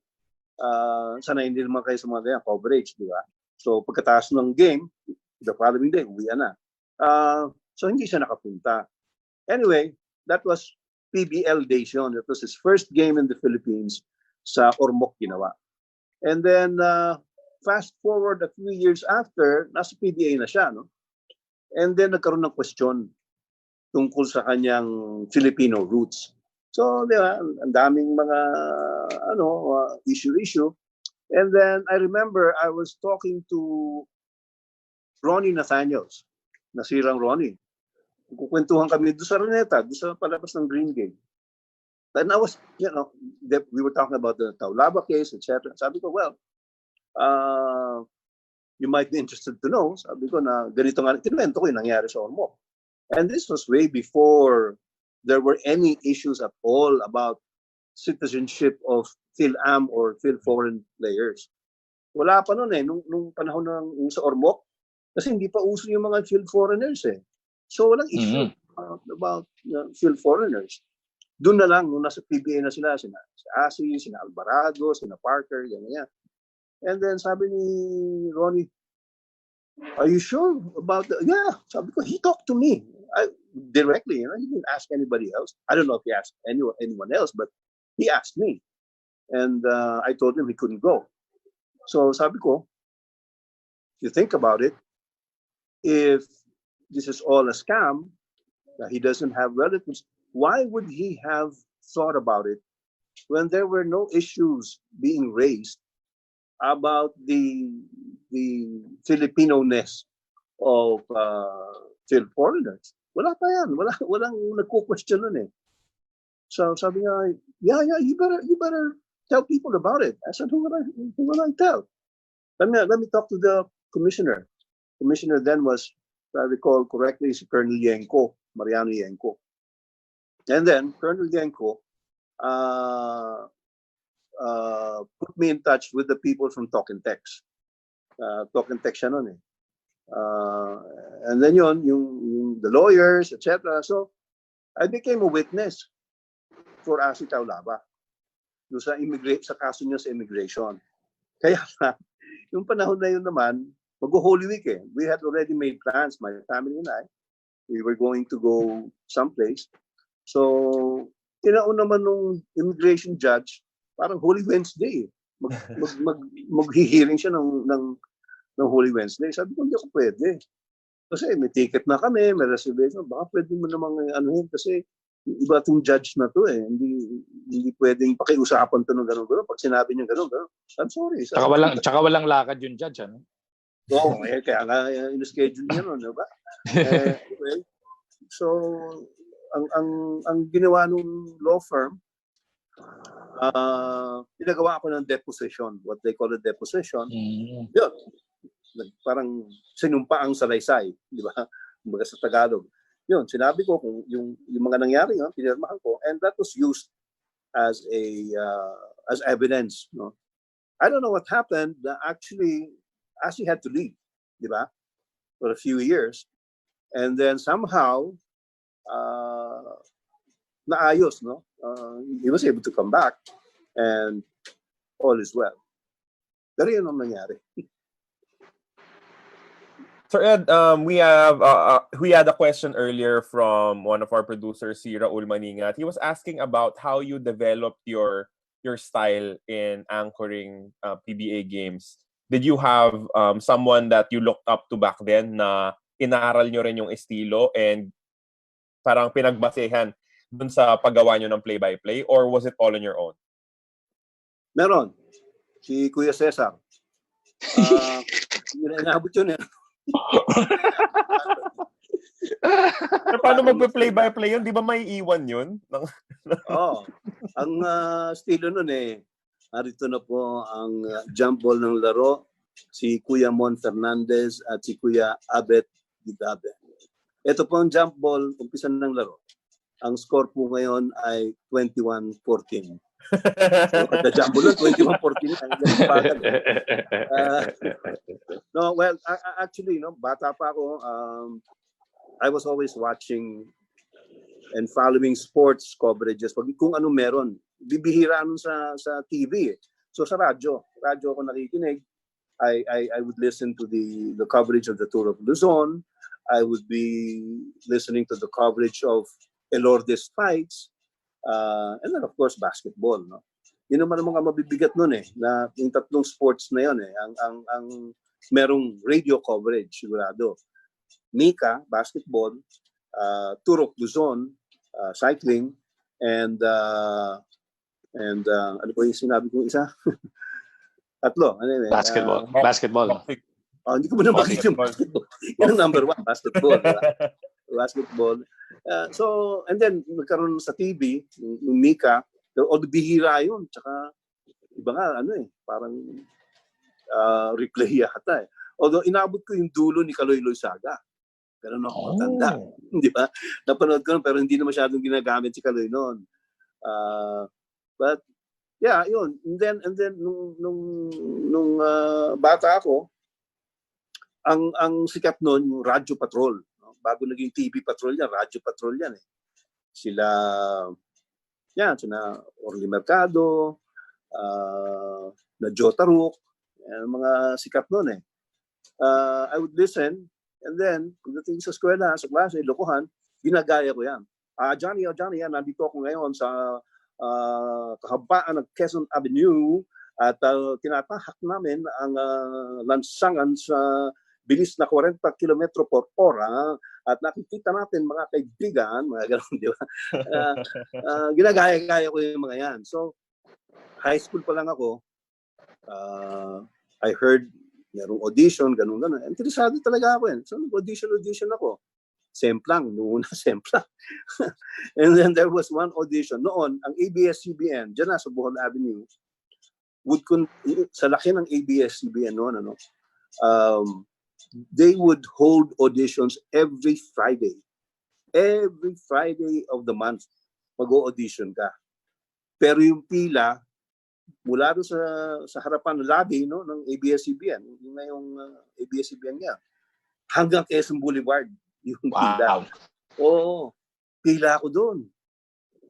Sana hindi naman kayo sa mga ganyan, coverage, di ba? So, pagkataas ng game, the following day, uwian na. So, hindi siya nakapunta. Anyway, that was PBL days yun. It was his first game in the Philippines sa Ormoc ginawa. And then, fast forward a few years after, nasa PBA na siya, no? And then, nagkaroon ng question tungkol sa kanyang Filipino roots. So, di ba, ang daming mga issue. And then, I remember I was talking to Ronnie Nathaniels, nasirang Ronnie. Kukwentuhan kami doon sa Araneta, doon sa palabas ng Green Gate. And I was, we were talking about the Taulava case, etc. Sabi ko, well, you might be interested to know. Sabi ko na ganito nga, kinuwento ko yung nangyari sa Ormoc. And this was way before there were any issues at all about citizenship of PhilAm or PhilForeign players. Wala pa noon nung panahon ng sa Ormoc, kasi hindi pa uso yung mga PhilForeigners eh. So walang issue about PhilForeigners. Doon na lang, nung nasa PBA na sila, sina Asi, sina Alvarado, sina Parker, yan. And then sabi ni Ronnie, are you sure about that? Yeah, sabi ko, he talked to me directly. He didn't ask anybody else. I don't know if he asked anyone else, but he asked me. And I told him he couldn't go. So sabi ko, if you think about it, if this is all a scam, that he doesn't have relatives, why would he have thought about it when there were no issues being raised about the Filipino-ness of PhilForeigners? Wala pa yan. Walang nagko-question nun eh. So sabi niya, yeah, you better tell people about it. I said, who will I tell? Let me talk to the commissioner. Commissioner then was, if I recall correctly, is Colonel Yenko, Mariano Yenko. And then Colonel Yenko put me in touch with the people from Talk and Text. Talk and Text siya nun eh. And then yung the lawyers, etc. So I became a witness for Asi Taulava sa kaso niya sa immigration. Kaya yung panahon na yun naman, mag-Holy Week eh. We had already made plans, my family and I. We were going to go someplace. So, tinaon naman nung immigration judge, parang Holy Wednesday. Maghihiring siya ng Holy Wednesday. Sabi ko, hindi ako pwede. Kasi may ticket na kami, may reservation. Baka pwede mo namang anuhin kasi iba itong judge na to eh. Hindi pwedeng pakiusapan to ng gano'n. Pag sinabi niya gano'n. I'm sorry. Tsaka walang lakad yung judge, ano? Oo, kaya nga in-schedule niya nun, diba? Anyway, so, ang ginawa nung law firm, pinagawa ako ng deposition, what they call a deposition. Yun, parang sinumpa ang salaysay, di ba? Kumbaga sa Tagalog. Yun, sinabi ko kung yung mga nangyari, pinirmahan ko, and that was used as evidence. No? I don't know what happened. Actually, Asi had to leave, di ba? For a few years. And then somehow, naayos, no? He was able to come back and all is well. Pero yun ang nangyari. Sir Ed, we had a question earlier from one of our producers, si Raul Maningat. He was asking about how you developed your style in anchoring PBA games. Did you have someone that you looked up to back then na inaral nyo rin yung estilo and parang pinagbasehan dun sa paggawa nyo ng play-by-play, or was it all on your own? Meron. Si Kuya Cesar. Inaabot yun eh. Pero paano magpe-play-by-play yun? Di ba may iwan yun? Ang estilo nun narito na po ang jump ball ng laro, si Kuya Mon Fernandez at si Kuya Abet Didabe. Ito po ang jump ball, umpisa ng laro. Ang score po ngayon ay 21-14. So, the jump ball 21-14. No, well, actually, bata pa ako, I was always watching and following sports coverages. Kung ano meron, bibihira nun sa TV. So sa radyo ako nakikinig. I would listen to the coverage of the Tour of Luzon. I would be listening to the coverage of Elorde's fights. And then of course basketball, no. Yun naman ang mga mabibigat nun na yung tatlong sports na yun ang merong radio coverage sigurado. Mika, basketball, Tour of Luzon, cycling, and ano po yung sinabi kong isa? Tatlo. Basketball. Hindi ko na bakit yung basketball. Yung number 1, basketball. Basketball. So, and then, nagkaroon sa TV, yung Mika, bihira yun. Tsaka, iba nga, parang replay yata Although, inabot ko yung dulo ni Kaloy Saga. Ganun ako matanda. Di ba? Napanood ko pero hindi na masyadong ginagamit si Kaloy noon. But, yeah, yun. And then nung bata ako, ang sikat noon yung Radyo Patrol. No? Bago naging TV Patrol yan, Radyo Patrol yan Sila Orly Mercado, na Joe Taruk, mga sikat noon I would listen, and then, pagdating sa eskwela, sa klase, lokohan, ginagaya ko yan. Johnny, nandito ako ngayon sa kahabaan ng Quezon Avenue at tinatahak namin ang lansangan sa bilis na 40 km per hora at nakikita natin mga kaibigan, mga gano'n, di ba? Ginagaya-gaya ko yung mga yan. So, high school pa lang ako, I heard merong audition, ganun. Interesado talaga ako So, audition ako. Semplang, noon na semplang. And then there was one audition. Noon, ang ABS-CBN, dyan sa Bohol Avenue, sa laki ng ABS-CBN noon, they would hold auditions every Friday. Every Friday of the month, mag-audition ka. Pero yung pila, mula doon sa harapan ng lobby ng ABS-CBN, yung ABS-CBN niya, hanggang Quezon Boulevard. Yung pila. Oo. Pila ako doon.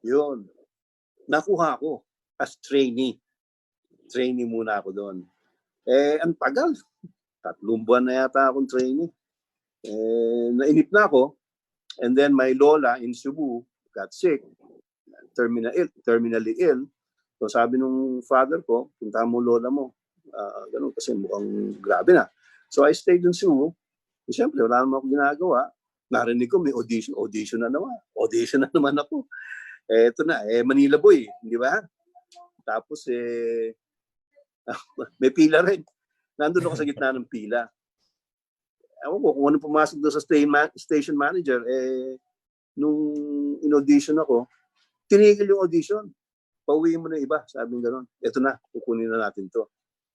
Yun. Nakuha ko as trainee. Trainee muna ako doon. Ang tagal. 3 buwan na yata akong trainee. Nainip na ako. And then my lola in Cebu got sick. Terminally ill. So sabi nung father ko, punta mo lola mo. Ganun kasi mukhang grabe na. So I stayed in Cebu. Siyempre, wala naman ako ginagawa. Narinig ko may audition na naman. Audition na naman ako. Ito na, Manila Boy, di ba? Tapos, may pila rin. Nandun ako sa gitna ng pila. Ewan ko kung ano pumasok doon sa station manager, nung in-audition ako, tinigil yung audition. Pauwiin mo na iba, sabi ng gano'n. Ito na, kukunin na natin to.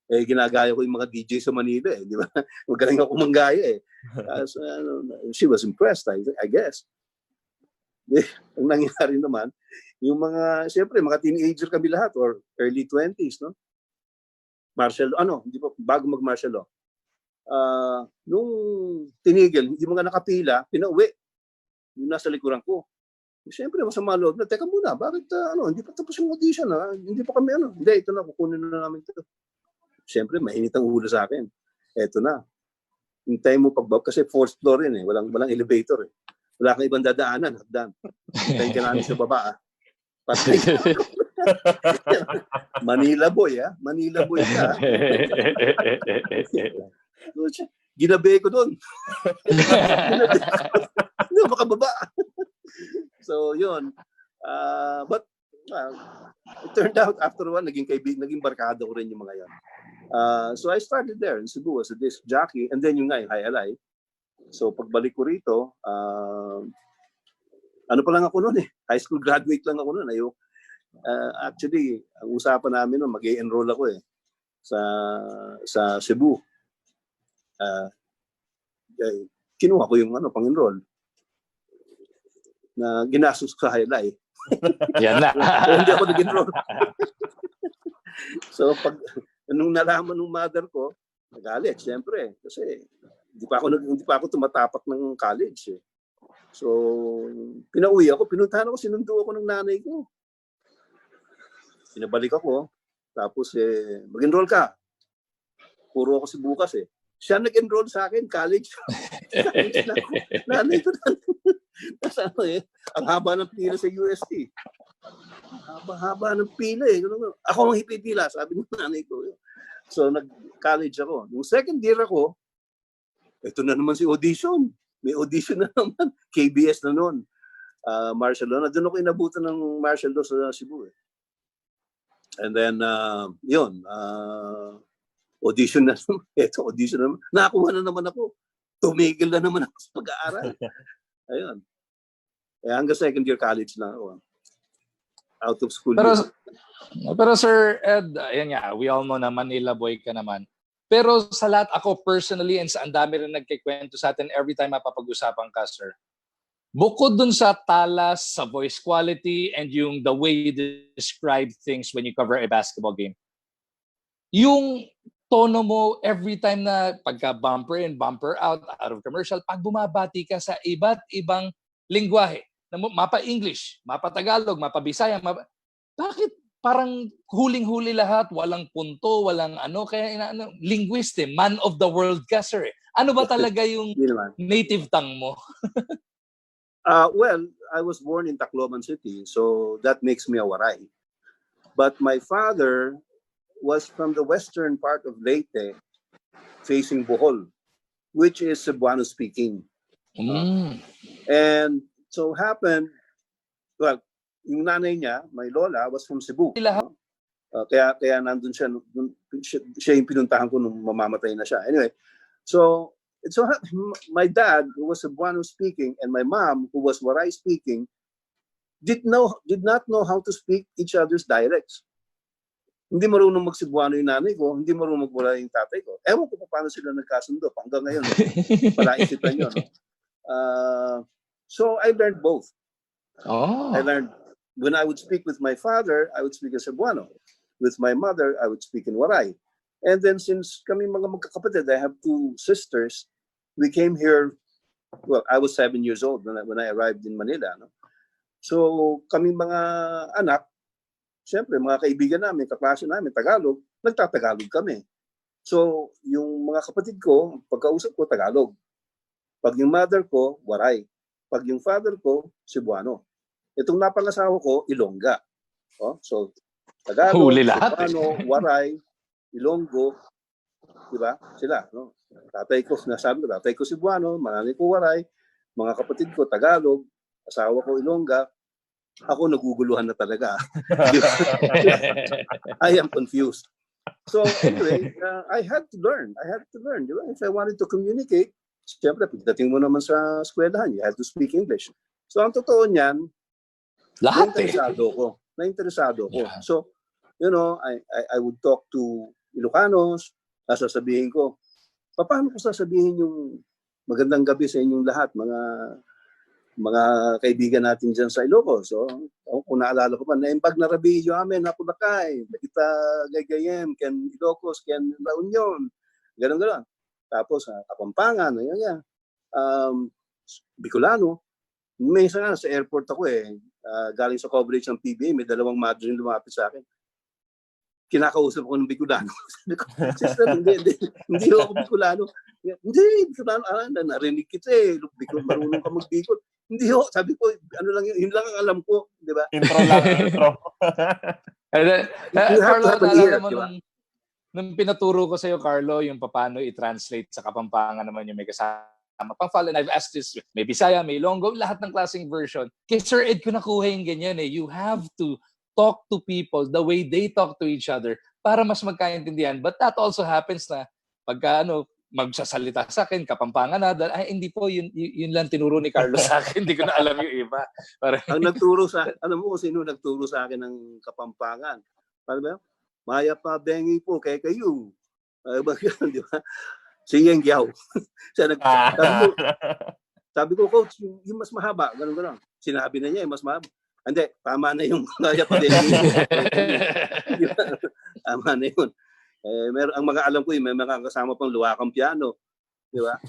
Ginagaya ko yung mga DJ sa Manila di ba? Magaling ako manggaya So, she was impressed, I guess. Ang nangyari naman, yung mga, siyempre, mga teenager kami lahat or early 20s, no? Martial, hindi pa, bago mag-martial law. Nung tinigil, yung mga nakapila, pinauwi. Yung nasa likuran ko. Siyempre, masama loob na, teka muna, bakit, hindi pa tapos yung audition, hindi pa kami, hindi, ito na, kukunin na namin ito. Siyempre, mainit ang ulo sa akin. Eto na. Hintay mo pagbab kasi 4th floor yun walang elevator Wala kang ibang dadaanan, hagdan. Hintayin ka namin sa baba Patay ka. Manila boy Manila boy ka. Ginabi ko doon. Hindi makababa. So, yun. But, it turned out after one, naging barkada ko rin yung mga yan. So I started there in Cebu as a disc jockey, and then yung High Alay. So pagbalik ko rito, ano pa lang ako noon eh. High school graduate lang ako noon. Actually, ang usapan namin noon, mag-i-enroll ako eh sa Cebu. Kinuha ko yung pang-enroll na ginastos ko sa highlight. Yan na. Hindi ako nag-enroll. So nung nalaman ng mother ko, nagalit siyempre kasi hindi pa ako tumatapak ng college eh. So pinauwi ako, pinuntahan ako, sinundo ako ng nanay ko. Pinabalik ako, tapos mag-enroll ka. Puro ako si bukas eh. Siya nag-enroll sa akin, college. Nanay ko na. Ang haba ng pila sa UST. Haba ng pila eh. Ako ang hipipila, sabi ng nanay ko. So nag-college ako. Yung second year ako, ito na naman si audition. May audition na naman. KBS na noon. Martial law. Doon ako inabutan ng martial law sa Cebu eh. And then, audition na naman. Ito, audition na naman. Nakakuha na naman ako. Tumigil na naman ako sa pag-aaral. Ayun. Hanggang second year college na ako. Out of school. Pero Sir Ed, ayan nga, we all know na Manila boy ka naman. Pero sa lahat ako personally, and ang dami rin nagkikwento sa atin every time mapapag-usapan ka, sir. Bukod dun sa talas, sa voice quality, and yung the way you describe things when you cover a basketball game, yung tono mo every time na pagka bumper in, bumper out of commercial, pag bumabati ka sa iba't ibang lingwahe, mapa-English, mapa-Tagalog, mapa-Bisaya, bakit parang huling-huli lahat, walang punto, walang kaya linguist eh, man of the world ka, sir. Ano ba talaga yung native tongue mo? Well, I was born in Tacloban City, so that makes me a Waray. But my father was from the western part of Leyte, facing Bohol, which is Cebuano speaking. And so happened, well, yung nanay niya, my lola, was from Cebu. Kaya nandun siya, siya yung pinuntahan ko nung mamamatay na siya. Anyway, so my dad, who was Cebuano speaking, and my mom, who was Waray speaking, did not know how to speak each other's dialects. Hindi marunong mag-Cebuano yung nanay ko, hindi marunong mag-Waray yung tatay ko. Ewan ko paano sila nagkasundo. Hanggang ngayon, palaisipan yun. So I learned both. I learned, when I would speak with my father, I would speak in Cebuano. With my mother, I would speak in Waray. And then since kami mga magkakapatid, I have two sisters, we came here, well, I was 7 years old when I arrived in Manila. No? So kami mga anak, siyempre mga kaibigan namin, kaklase namin, Tagalog, nagtatagalog kami. So yung mga kapatid ko, pagkausap ko, Tagalog. Pag yung mother ko, Waray. Pag yung father ko, Cebuano. Itong napangasawa ko, Ilongga. So Tagalog, Cebuano, Waray, Ilonggo, diba? Sila, no? Tatay ko, sinasabi ko, tatay ko Cebuano, mananay ko Waray, mga kapatid ko Tagalog, asawa ko Ilongga, ako naguguluhan na talaga. I am confused. So anyway, I had to learn. Diba? If I wanted to communicate, siyempre, pagdating mo naman sa eskwelahan, you had to speak English. So ang totoo niyan, nainteresado ko. Yeah. So, I would talk to Ilocanos, sasabihin ko, paano ko sasabihin yung magandang gabi sa inyong lahat, mga kaibigan natin dyan sa Ilocos. So, kung naalala ko pa, naimbag na rabiyo amin, napulakay, kita gaygayem, ken Ilocos, ken La Union, gano'n. Tapos, Kapampangan, Bicolano. May isa nga sa airport ako galing sa coverage ng PBA, may dalawang Madrid lumapit sa akin. Kinakausap ko ng Bicolano. Sabi ko, sister, hindi ako Bicolano. Hindi, Bicolano, narinig kita marunong ka mag-Bicol. Hindi ho, sabi ko, yun lang ang alam ko, di ba? Intro. Carlo, naalala mo nung pinaturo ko sa'yo, Carlo, yung paano i-translate sa Kapampangan naman yung may kasama. Pang-follow, and I've asked this, may Bisaya, may Ilonggo, lahat ng klaseng version. Kay Sir Ed ko nakuha yung ganyan You have to talk to people the way they talk to each other para mas magkaintindihan. But that also happens na pagka magsasalita sa akin, Kapampangan na. Ay, hindi po, yun lang tinuro ni Carlos sa akin. Hindi ko na alam yung iba. Ang nagturo alam mo kung sino nagturo sa akin ng Kapampangan? Paano ba? Maya pa bengi po, kay kayo. Di ba? Si Yeng Yao. Sabi ko, coach, yung mas mahaba, ganun. Sinabi na niya, mas mahaba. Hindi, tama na yung maya pa bengi po. Tama na yun. Ang mga alam ko, may mga kasama pang luwakang piano. Di ba?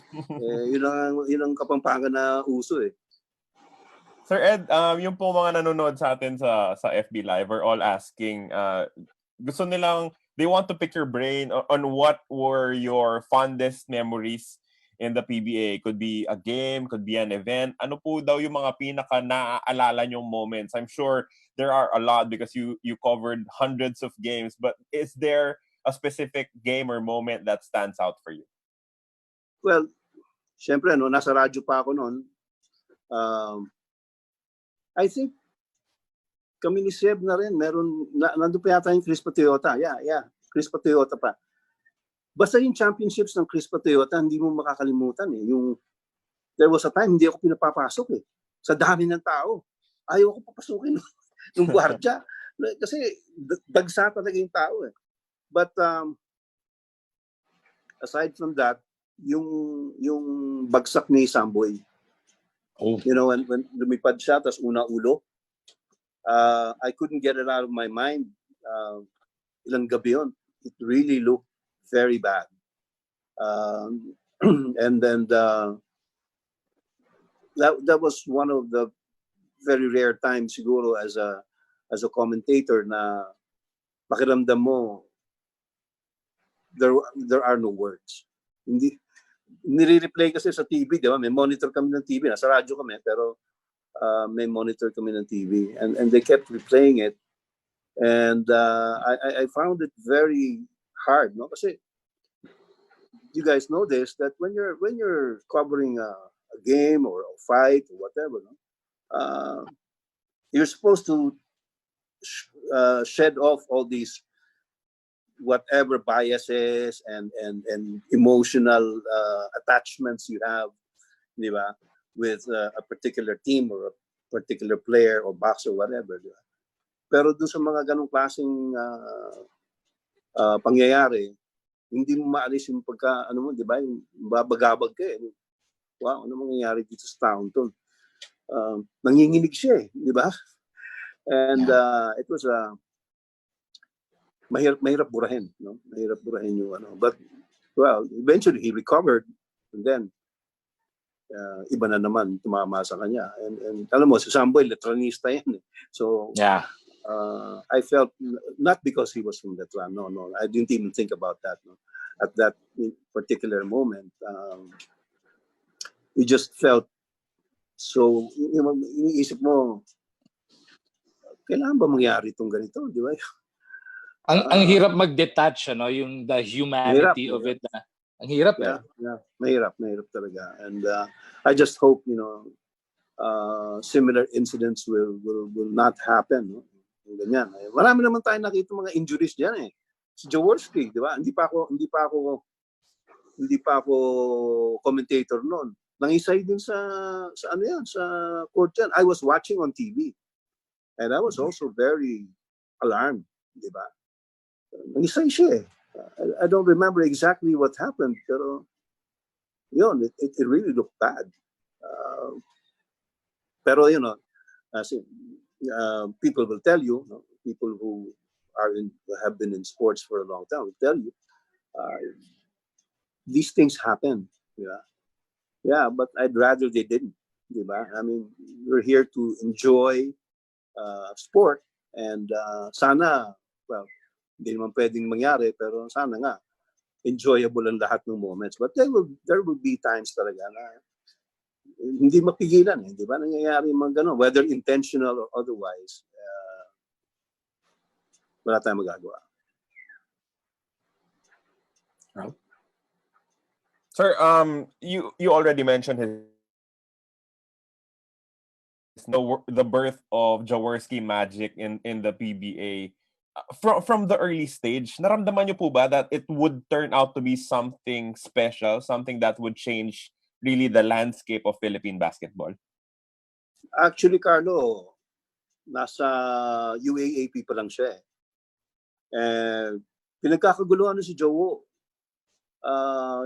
Yun ang Kapampangan na uso eh. Sir Ed, yung po mga nanonood sa atin sa FB Live are all asking, gusto nilang, they want to pick your brain on what were your fondest memories in the PBA. Could be a game, could be an event. Ano po daw yung mga pinaka naaalala nyong moments? I'm sure there are a lot because you covered hundreds of games, but is there a specific game or moment that stands out for you? Well, syempre, nasa radyo pa ako noon. I think kami ni Seb na rin, nandun pa yata yung Chris Patriota. Yeah, Chris Patriota pa. Basta yung championships ng Chris Patriota, hindi mo makakalimutan eh. There was a time, hindi ako pinapapasok eh. Sa dami ng tao. Ayaw ko papasukin ng gwardiya. Kasi dagsa talaga yung tao eh. But aside from that, yung bagsak ni Samboy. Oh. You know, when lumipad siya, tas una ulo, I couldn't get it out of my mind. Ilang gabi yun. It really looked very bad. And then that was one of the very rare times siguro as a commentator na pakiramdam mo there are no words. Hindi nire-replay kasi sa TV, di ba? May monitor kami ng TV, nasa radyo kami, pero may monitor kami ng TV, and they kept replaying it, and I found it very hard, no? Kasi you guys know this, that when you're covering a game or a fight or whatever, no? You're supposed to shed off all these whatever biases and emotional attachments you have, di ba, with a particular team or a particular player or boxer or whatever, di ba? Pero doon sa mga ganong klaseng pangyayari, hindi mo maalis yung pagka, ano mo, di ba, yung babagabag ka eh. Wow, ano mangyayari dito sa taon to? Nanginginig siya eh, di ba? And it was mahirap burahin, no? Mahirap burahin yung ano. But well, eventually he recovered, and then iba na naman tumama sa kanya. And alam mo, si Samboy letranista yan eh. So I felt, not because he was from Letran, no, I didn't even think about that, no. At that particular moment, we just felt so, iniisip mo, kailangan ba mangyari itong ganito, di ba? Ang hirap mag-detach, ano, yung the humanity of it. Ang hirap eh. Yeah, mahirap talaga. And I just hope, you know, similar incidents will not happen, no? Ganyan. Marami naman tayong nakita mga injuries diyan eh. Si Jaworski, di ba? Hindi pa ako commentator noon. Nangisay din sa ano yan, sa court yan. I was watching on TV. And I was also very alarmed, di ba? Nangisay siya eh. I don't remember exactly what happened, pero yun, it really looked bad. Pero you know, people will tell you, people who have been in sports for a long time will tell you, these things happen. Yeah, but I'd rather they didn't. Diba? I mean, we're here to enjoy sport, and sana, well, hindi naman pwedeng mangyari, pero sana nga enjoyable ang lahat ng moments. But there will be times talaga na hindi mapigilan eh, di ba? Nangyayari mga gano'n, whether intentional or otherwise, wala tayong magagawa. Sir, you already mentioned the birth of Jaworski magic in the PBA. from the early stage, naramdaman niyo po ba that it would turn out to be something special, something that would change really the landscape of Philippine basketball? Actually, Carlo, nasa UAAP pa lang siya eh. And pinagkakaguluhan na si Jowo.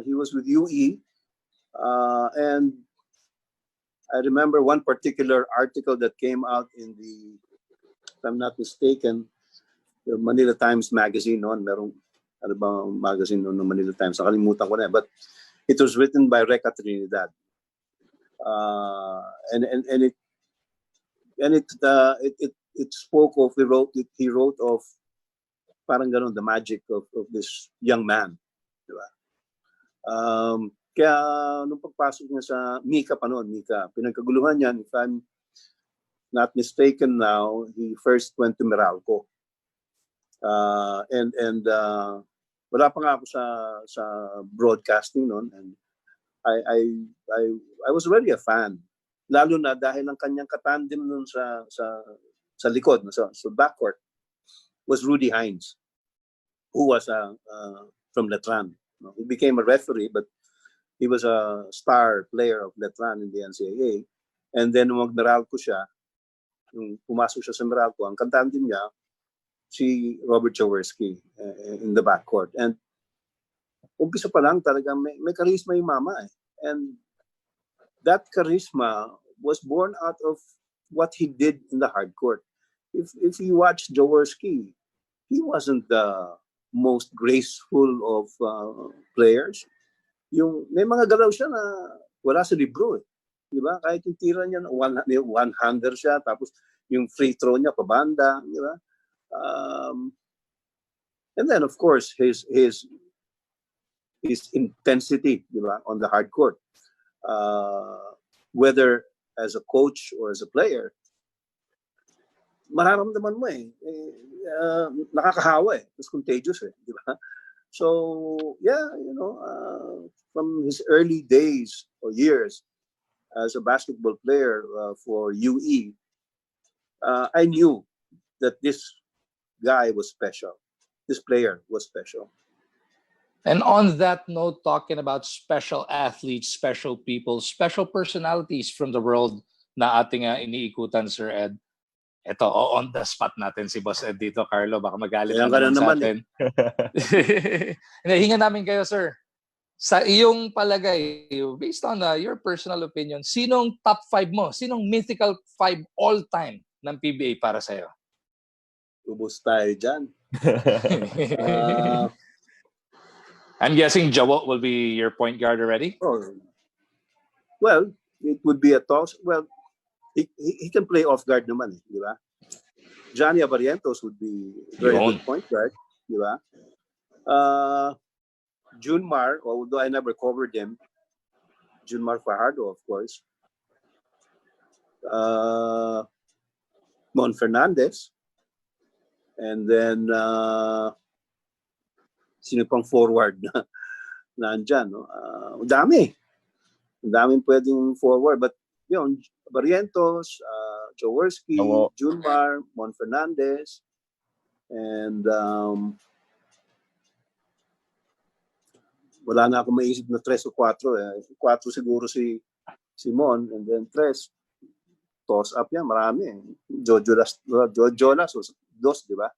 He was with UE. And I remember one particular article that came out in the, if I'm not mistaken, the Manila Times magazine noon. Merong, ano bang magazine noon ng Manila Times? Nakalimutan ko na. But it was written by Reca Trinidad. It spoke of, he wrote of parang ganun, the magic of this young man. Diba? Kaya nung pagpasok niya sa Mika pa noon, pinagkaguluhan niya, if I'm not mistaken now, he first went to Meralco. Wala pa nga ako sa broadcasting noon, and I was already a fan. Lalo na dahil ang kanyang katandem noon sa likod, sa backcourt, was Rudy Hines, who was from Letran. He became a referee, but he was a star player of Letran in the NCAA. And then nung mag-Meralco siya, nung pumasok siya sa Meralco, ang katandem niya, si Robert Jaworski in the backcourt. And umpisa pa lang talagang may charisma yung mama eh. And that charisma was born out of what he did in the hardcourt. If you watch Jaworski, he wasn't the most graceful of players. May mga galaw siya na wala sa libro eh. Di ba? Kahit yung tira niya, one-hander siya, tapos yung free throw niya pabanda, di ba? And then of course his intensity, di ba, on the hardcourt. Whether as a coach or as a player, mararamdaman mo eh. Nakakahawa eh. It's contagious eh. Di ba? So, yeah, from his early days or years as a basketball player for UE, I knew that this guy was special. This player was special. And on that note, talking about special athletes, special people, special personalities from the world na ating iniikutan, Sir Ed. Ito, on the spot natin si Boss Ed dito, Carlo. Baka magalit na naman sa atin. Hinahinga namin kayo, sir. Sa iyong palagay, based on your personal opinion, sinong top 5 mo? Sinong mythical 5 all-time ng PBA para sa'yo? Ubus tayo dyan. I'm guessing Jawo will be your point guard already? Oh, well, it would be a toss. Well, he can play off guard naman, di ba? Johnny Abarientos would be very good point guard, di ba? Junmar, although I never covered him, Junmar Fajardo, of course. Mon Fernandez. And then, sino pang forward na nandyan, no? Dami. Daming pwedeng forward. But, Barrientos, Jaworski, Junmar, Mon Fernandez, and wala na akong maisip na 3 o 4. 4 siguro si Mon, and then 3. Toss up yan, marami. Jojo Las, 2, di ba?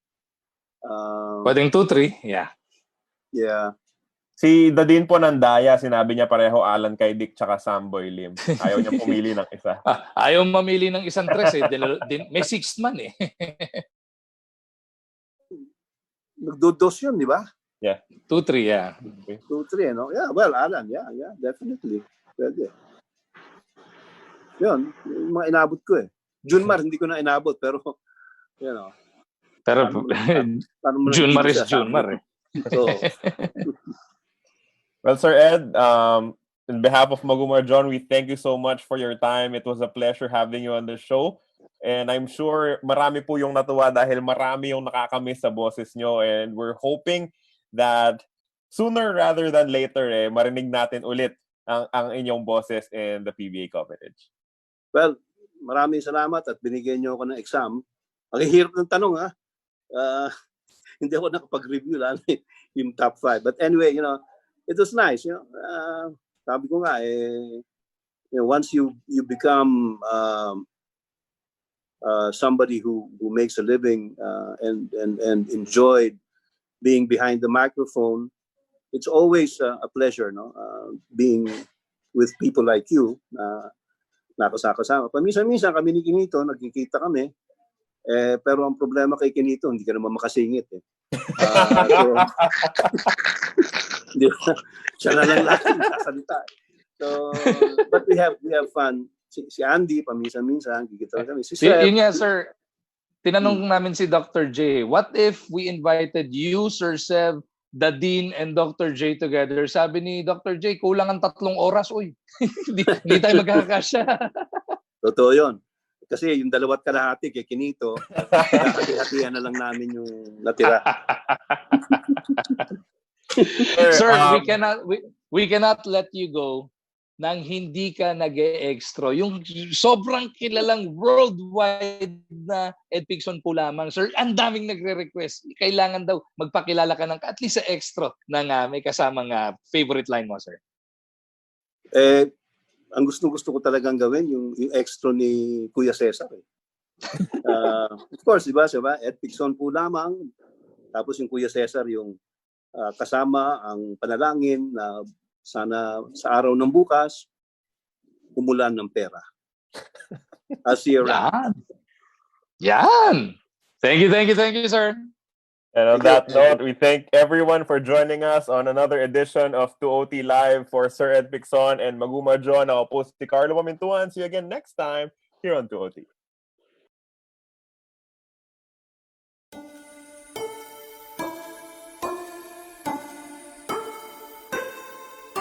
Pwedeng 2-3, yeah. Yeah. Si Dadin po ng Daya, sinabi niya pareho Alan kay Dick tsaka Samboy Lim. Ayaw niya pumili ng isa. Ayaw mamili ng isang 3 eh. May 6th man eh. Nagdodos yun, di ba? Yeah. 2-3, yeah. 2-3, no? Yeah, well, Alan, yeah, definitely. Pwede. Yun, yung mga inabot ko eh. Junmar, hindi ko na inabot, pero, Pero, Junmar is Junmar eh. So, well, Sir Ed, on behalf of Magumar John, we thank you so much for your time. It was a pleasure having you on the show. And I'm sure marami po yung natuwa dahil marami yung nakakamiss sa boses nyo. And we're hoping that sooner rather than later, marinig natin ulit ang inyong boses in the PBA coverage. Well, maraming salamat at binigyan nyo ako ng exam. Ang hirap ng tanong, ha? hindi ako nakapag-review lalo yung top 5. But anyway, it was nice, sabi ko nga, once you become somebody who makes a living and enjoyed being behind the microphone, it's always a pleasure, being with people like you na nakasama. Paminsan-minsan kami ni Kinito, nagkikita kami, pero ang problema kay Kinito, hindi ka naman makasingit. So, siya na lang lagi sasalita. So, but we have fun. Si Andy, paminsan-minsan, kikita kami. Si Sir, Yun nga, sir. Tinanong namin si Dr. J, what if we invited you, Sir Sev, the Dean, and Dr. J together? Sabi ni Dr. J, kulang ang 3 oras. Uy, hindi tayo magkakasya. Totoo yun. Kasi yung 2 kalahati kay Kinito, hati-hatihan na lang namin yung natira. Sir, we cannot let you go nang hindi ka nag-e-extra. Yung sobrang kilalang worldwide na Ed Picson po lamang, sir, ang daming nagre-request. Kailangan daw magpakilala ka ng at least sa extra na may kasamang favorite line mo, sir. Ang gusto ko talagang gawin, yung extra ni Kuya Cesar. Of course, di ba? Ed Picson po lamang. Tapos yung Kuya Cesar, yung kasama ang panalangin na sana sa araw ng bukas, umulan ng pera. I'll see you around. Yan! Thank you, sir. And on that note, we thank everyone for joining us on another edition of 2OT Live for Sir Ed Picson and Maguma John. Ako po si Carlo Pamintuan. See you again next time here on 2OT.